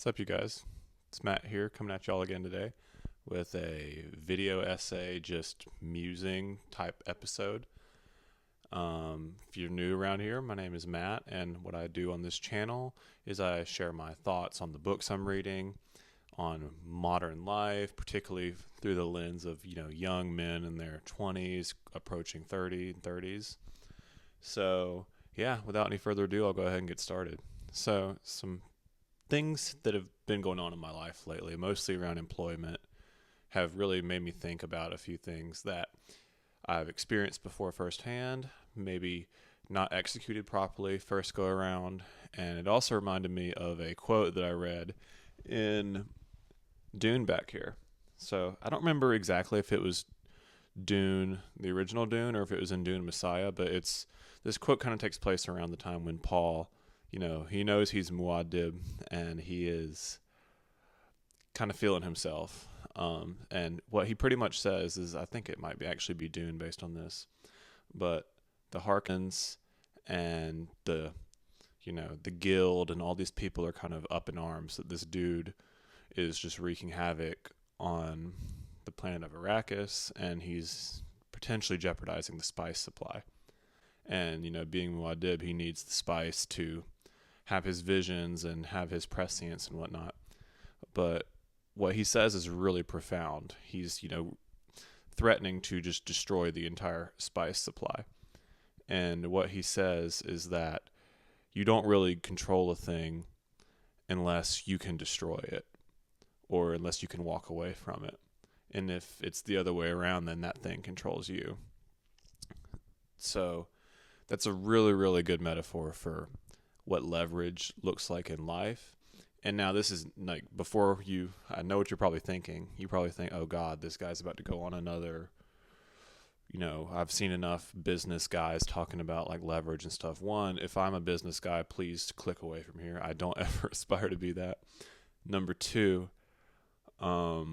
What's up, you guys? It's Matt here, coming at y'all again today with a video essay, just musing type episode. If you're new around here, my name is Matt, and what I do on this channel is I share my thoughts on the books I'm reading, on modern life, particularly through the lens of young men in their 20s, approaching 30 and 30s. So yeah, without any further ado, I'll go ahead and get started. So some things that have been going on in my life lately, mostly around employment, have really made me think about a few things that I've experienced before firsthand, maybe not executed properly first go around. And it also reminded me of a quote that I read in Dune back here. So I don't remember exactly if it was Dune, the original Dune, or if it was in Dune Messiah, but this quote kind of takes place around the time when Paul, he knows he's Muad'Dib and he is kind of feeling himself. And what he pretty much says is, I think it might be actually be Dune based on this, but the Harkins and the guild and all these people are kind of up in arms that this dude is just wreaking havoc on the planet of Arrakis, and he's potentially jeopardizing the spice supply. And being Muad'Dib, he needs the spice to have his visions and have his prescience and whatnot. But what he says is really profound. He's threatening to just destroy the entire spice supply. And what he says is that you don't really control a thing unless you can destroy it, or unless you can walk away from it. And if it's the other way around, then that thing controls you. So that's a really, really good metaphor for what leverage looks like in life. And now this is like, I know what you're probably thinking. You probably think, oh God, this guy's about to go on another, I've seen enough business guys talking about like leverage and stuff. One, if I'm a business guy, please click away from here. I don't ever aspire to be that. Number two, I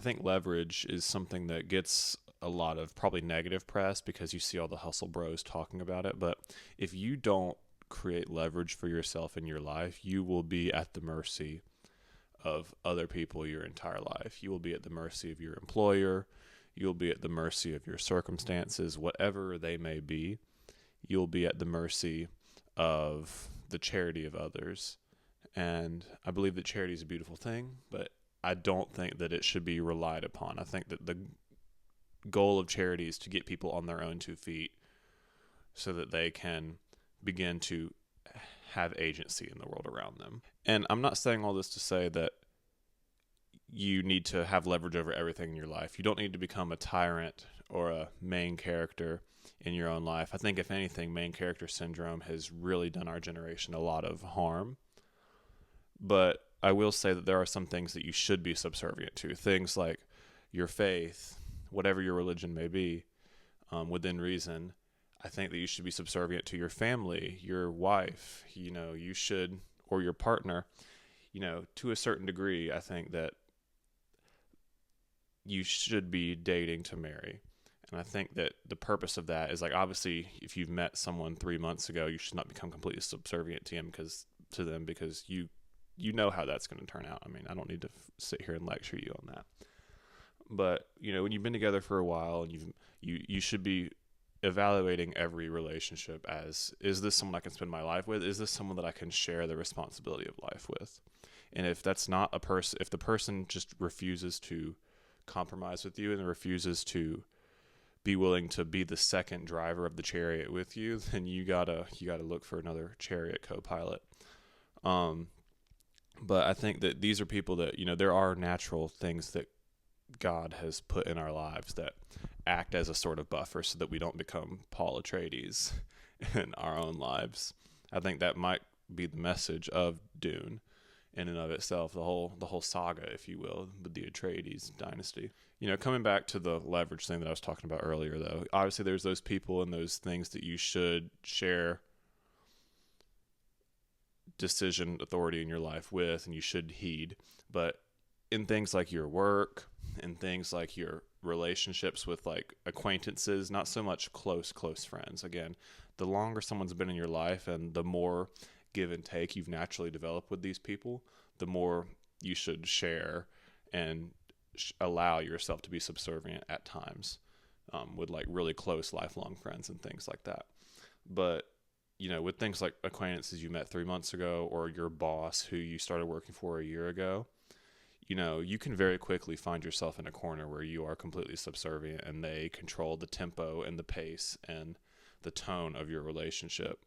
think leverage is something that gets a lot of probably negative press because you see all the hustle bros talking about it. But if you don't create leverage for yourself in your life, you will be at the mercy of other people your entire life. You will be at the mercy of your employer. You'll be at the mercy of your circumstances, whatever they may be. You'll be at the mercy of the charity of others. And I believe that charity is a beautiful thing, but I don't think that it should be relied upon. I think that the goal of charity is to get people on their own 2 feet so that they can begin to have agency in the world around them. And I'm not saying all this to say that you need to have leverage over everything in your life. You don't need to become a tyrant or a main character in your own life. I think if anything, main character syndrome has really done our generation a lot of harm. But I will say that there are some things that you should be subservient to. Things like your faith, whatever your religion may be, within reason. I think that you should be subservient to your family, your wife, you should, or your partner, to a certain degree. I think that you should be dating to marry. And I think that the purpose of that is, like, obviously, if you've met someone 3 months ago, you should not become completely subservient to them because you know how that's going to turn out. I mean, I don't need to sit here and lecture you on that. But, when you've been together for a while, and you should be evaluating every relationship as, is this someone I can spend my life with? Is this someone that I can share the responsibility of life with? And if that's not a person, if the person just refuses to compromise with you and refuses to be willing to be the second driver of the chariot with you, then you gotta look for another chariot co-pilot. But I think that these are people that, there are natural things that God has put in our lives that act as a sort of buffer so that we don't become Paul Atreides in our own lives. I think that might be the message of Dune in and of itself, the whole saga, if you will, the Atreides dynasty. Coming back to the leverage thing that I was talking about earlier, though, obviously there's those people and those things that you should share decision authority in your life with, and you should heed. But in things like your work, in things like your relationships with like acquaintances, not so much close friends. Again, the longer someone's been in your life and the more give and take you've naturally developed with these people, the more you should share and allow yourself to be subservient at times, with like really close lifelong friends and things like that. But with things like acquaintances you met 3 months ago, or your boss who you started working for a year ago, you can very quickly find yourself in a corner where you are completely subservient and they control the tempo and the pace and the tone of your relationship.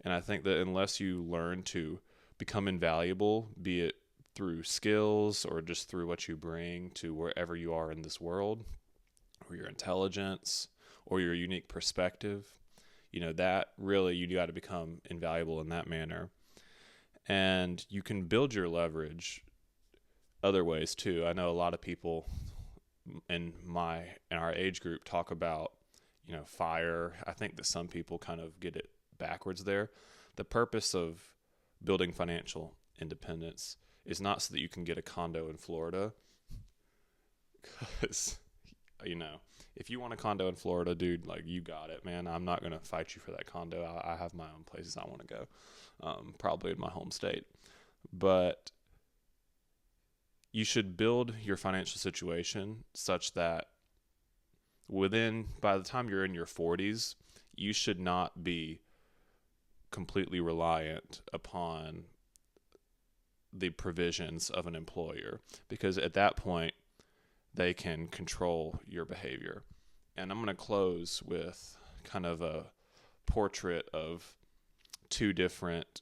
And I think that unless you learn to become invaluable, be it through skills or just through what you bring to wherever you are in this world, or your intelligence or your unique perspective, that really you got to become invaluable in that manner. And you can build your leverage other ways too. I know a lot of people in our age group talk about, fire. I think that some people kind of get it backwards there. The purpose of building financial independence is not so that you can get a condo in Florida, because, if you want a condo in Florida, dude, like, you got it, man. I'm not going to fight you for that condo. I have my own places I want to go, probably in my home state. But you should build your financial situation such that by the time you're in your 40s, you should not be completely reliant upon the provisions of an employer, because at that point they can control your behavior. And I'm going to close with kind of a portrait of two different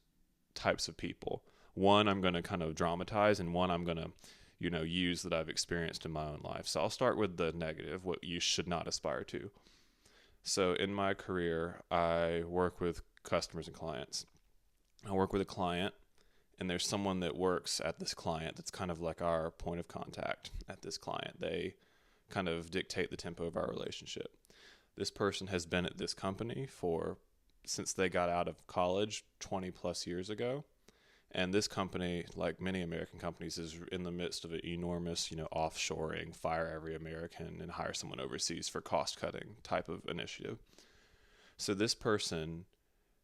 types of people. One I'm going to kind of dramatize, and one I'm going to use that I've experienced in my own life. So I'll start with the negative, what you should not aspire to. So in my career, I work with customers and clients. I work with a client, and there's someone that works at this client that's kind of like our point of contact at this client. They kind of dictate the tempo of our relationship. This person has been at this company since they got out of college 20 plus years ago. And this company, like many American companies, is in the midst of an enormous, offshoring, fire every American and hire someone overseas for cost cutting type of initiative. So this person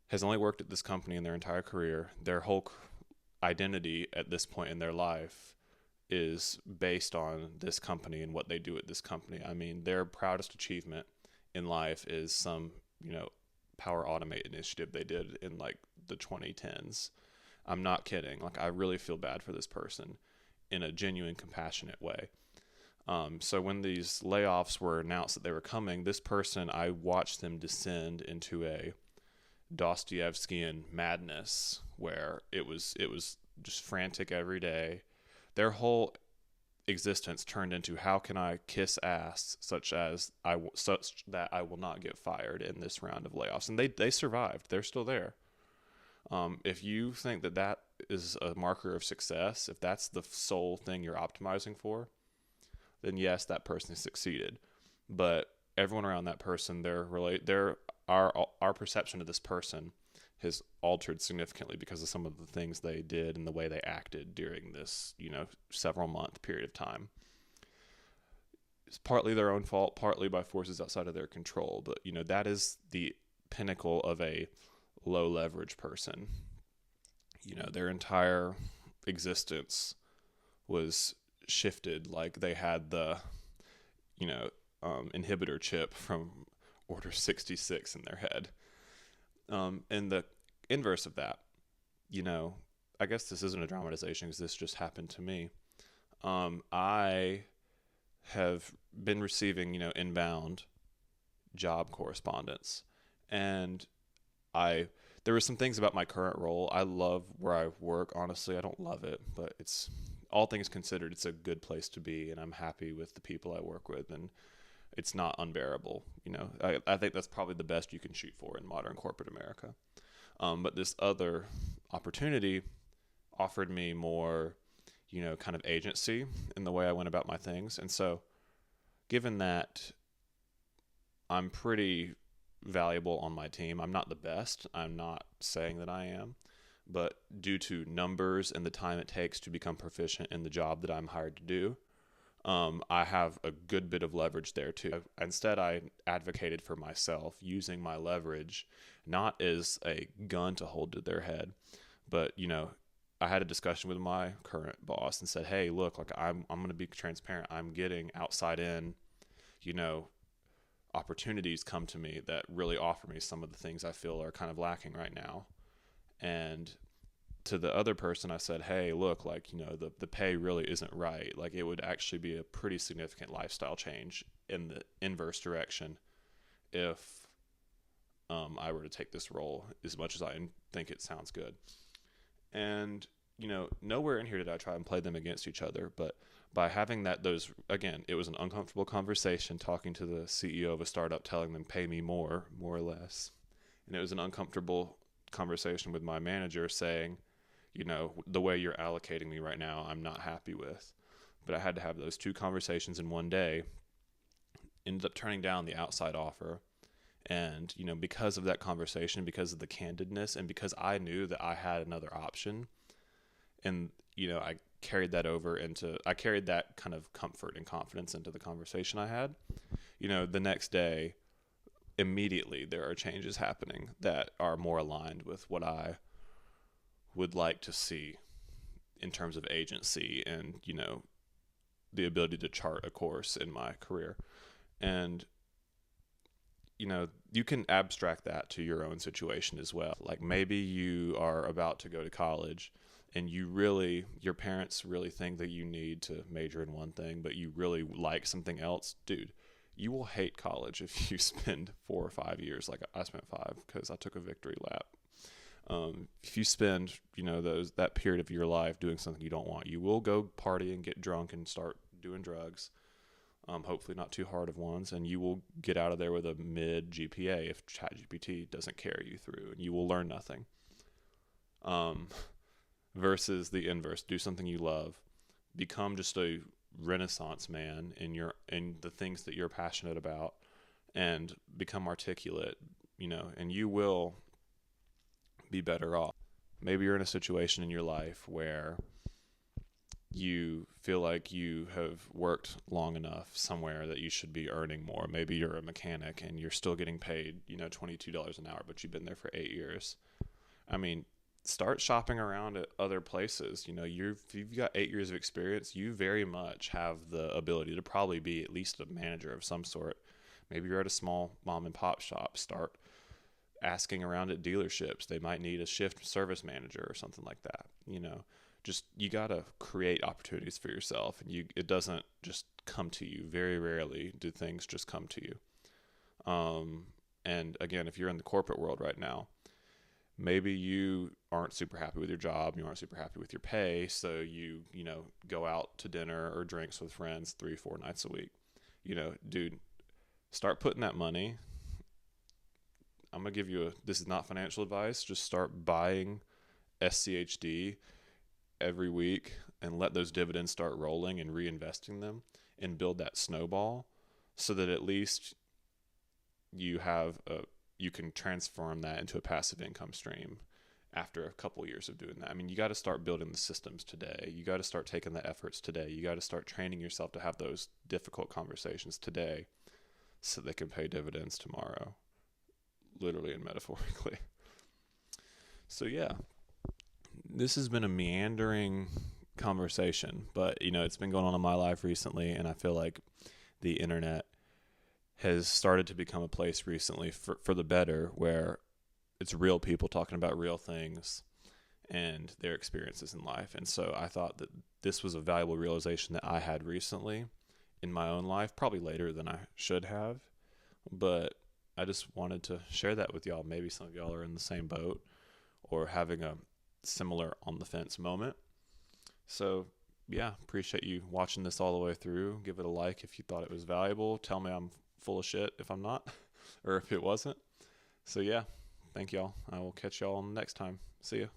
has only worked at this company in their entire career. Their whole identity at this point in their life is based on this company and what they do at this company. I mean, their proudest achievement in life is some, Power Automate initiative they did in like the 2010s. I'm not kidding. Like, I really feel bad for this person in a genuine, compassionate way. So when these layoffs were announced that they were coming, this person, I watched them descend into a Dostoevskian madness where it was just frantic every day. Their whole existence turned into, how can I kiss ass such that I will not get fired in this round of layoffs. And they survived. They're still there. If you think that is a marker of success, if that's the sole thing you're optimizing for, then yes, that person has succeeded. But everyone around that person, our perception of this person has altered significantly because of some of the things they did and the way they acted during this, several month period of time. It's partly their own fault, partly by forces outside of their control. But, that is the pinnacle of a low leverage person. Their entire existence was shifted, like they had the inhibitor chip from Order 66 in their head. And the inverse of that, I guess this isn't a dramatization because this just happened to me. I have been receiving inbound job correspondence, and there were some things about my current role. I love where I work. Honestly, I don't love it, but it's, all things considered, it's a good place to be, and I'm happy with the people I work with, and it's not unbearable. I think that's probably the best you can shoot for in modern corporate America. But this other opportunity offered me more, kind of agency in the way I went about my things. And so given that I'm pretty valuable on my team, I'm not the best. I'm not saying that I am. But due to numbers and the time it takes to become proficient in the job that I'm hired to do, I have a good bit of leverage there too. Instead, I advocated for myself using my leverage not as a gun to hold to their head, But, I had a discussion with my current boss and said, hey, look, like I'm going to be transparent. I'm getting outside in, you know, opportunities come to me that really offer me some of the things I feel are kind of lacking right now. And to the other person, I said, hey, look, like, the pay really isn't right. Like, it would actually be a pretty significant lifestyle change in the inverse direction if I were to take this role, as much as I think it sounds good. And, nowhere in here did I try and play them against each other, but by having again, it was an uncomfortable conversation talking to the CEO of a startup, telling them pay me more or less. And it was an uncomfortable conversation with my manager saying, the way you're allocating me right now, I'm not happy with. But I had to have those two conversations in one day, ended up turning down the outside offer. And, because of that conversation, because of the candidness, and because I knew that I had another option, and, I carried that kind of comfort and confidence into the conversation I had. The next day, immediately there are changes happening that are more aligned with what I would like to see in terms of agency and, the ability to chart a course in my career. And, you can abstract that to your own situation as well. Like, maybe you are about to go to college and your parents really think that you need to major in one thing, but you really like something else. Dude, you will hate college if you spend 4 or 5 years, like I spent 5 because I took a victory lap. If you spend, that period of your life doing something you don't want, you will go party and get drunk and start doing drugs. Hopefully not too hard of ones, and you will get out of there with a mid GPA if ChatGPT doesn't carry you through, and you will learn nothing. Versus the inverse, do something you love, become just a renaissance man in the things that you're passionate about, and become articulate, and you will be better off. Maybe you're in a situation in your life where you feel like you have worked long enough somewhere that you should be earning more. Maybe you're a mechanic and you're still getting paid, $22 an hour, but you've been there for 8 years. I mean, start shopping around at other places. If you've got 8 years of experience, you very much have the ability to probably be at least a manager of some sort. Maybe you're at a small mom and pop shop. Start asking around at dealerships. They might need a shift service manager or something like that. Just, you got to create opportunities for yourself, and it doesn't just come to you. Very rarely do things just come to you. And again, if you're in the corporate world right now, maybe you aren't super happy with your job, you aren't super happy with your pay, so you go out to dinner or drinks with friends 3-4 nights a week. Dude, start putting that money. I'm gonna give you this is not financial advice, just start buying SCHD every week and let those dividends start rolling and reinvesting them and build that snowball, so that at least you can transform that into a passive income stream after a couple years of doing that. I mean, you got to start building the systems today. You got to start taking the efforts today. You got to start training yourself to have those difficult conversations today so they can pay dividends tomorrow, literally and metaphorically. So yeah, this has been a meandering conversation, but it's been going on in my life recently, and I feel like the internet has started to become a place recently for the better, where it's real people talking about real things and their experiences in life. And so I thought that this was a valuable realization that I had recently in my own life, probably later than I should have, but I just wanted to share that with y'all. Maybe some of y'all are in the same boat or having a similar on the fence moment. So yeah, appreciate you watching this all the way through. Give it a like if you thought it was valuable. Tell me I'm full of shit if I'm not, or if it wasn't. So yeah, thank y'all. I will catch y'all next time. See ya.